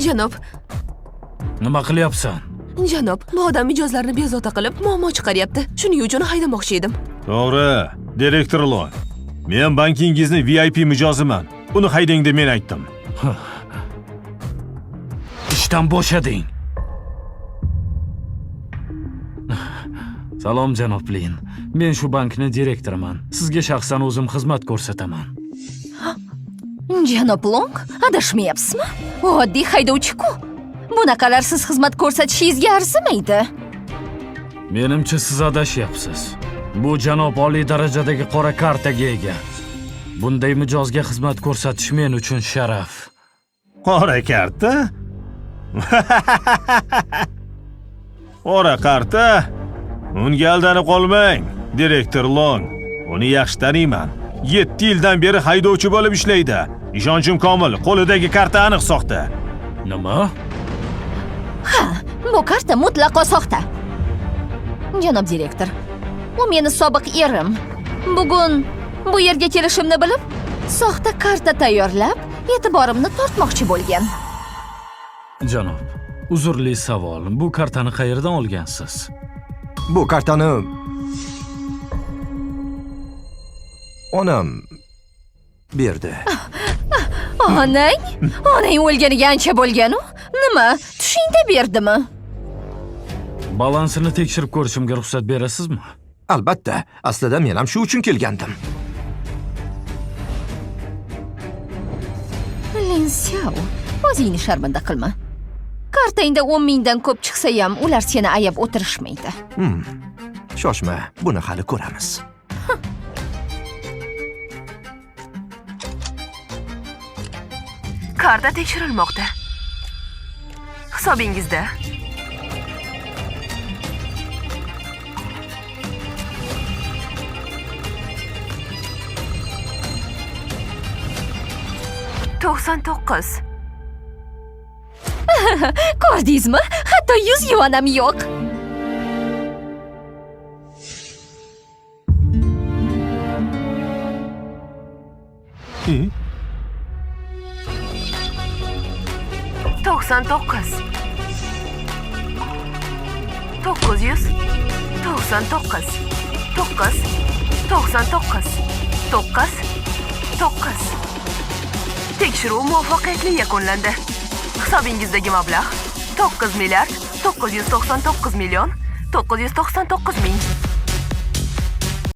Janob, Nima qilyapsan? janob, bu odam mijozlarni bezovta qilib, muammo chiqaryapti. Shuning uchun haydamoqchi edim. To'g'ri, direktor Lon. Men bankingizni VIP mijoziman. Uni haydang deb men aytdim. Ishdan bo'shading. Salom janob Lin. Men shu bankni direktoriman. Sizga shaxsan o'zim xizmat ko'rsataman. Janob Long, adashmayapsizmi? Oddiy haydovchi-ku. Bunaqalar siz xizmat ko'rsatishingizga arzimaydi. Menimcha siz adashyapsiz. Bu janob oliy darajadagi qora kartaga ega. Bunday mijozga xizmat ko'rsatish men uchun sharaf. Qora karta? Qora karta? Unga aldanib qolmang, direktor Long. Uni yaxshi taniyman. 7 yildan beri haydovchi bo'lib ishlaydi. Ishonchim komil, qo'lidagi karta aniq soxta. Nima? Ha, bu karta mutlaqo soxta. Janob direktor, u meni sobiq erim. Bugun bu yerga kelishimni bilib, soxta karta tayyorlab, e'tiborimni tortmoqchi bo'lgan. Janob, uzrli savol. Bu kartani qayerdan olgansiz? Bu kartani onam berdi. Onang? Onang o'lganiga ancha bo'lgan-u. Nima? Tushingda berdimi? Balansini tekshirib ko'rishimga ruxsat berasizmi? Albatta, aslida men ham shu uchun kelgandim. Lin Xiao, o'zingni sharmanda qilma. Kartangda 10 mingdan ko'p chiqsa ham, ular seni ayab o'tirishmaydi. Shoshma, buni hali ko'ramiz. Karta tekshirilmoqda. Hisobingizda. $99. Ko'rdingizmi? Hatto 100 yuan ham yo'q. $99. 900. 99. 9. 99. 9. 9. Tekshiruv muvaffaqiyatli yakunlandi. Hisobingizdagi mablag' 9 milliard 999 million 999 ming.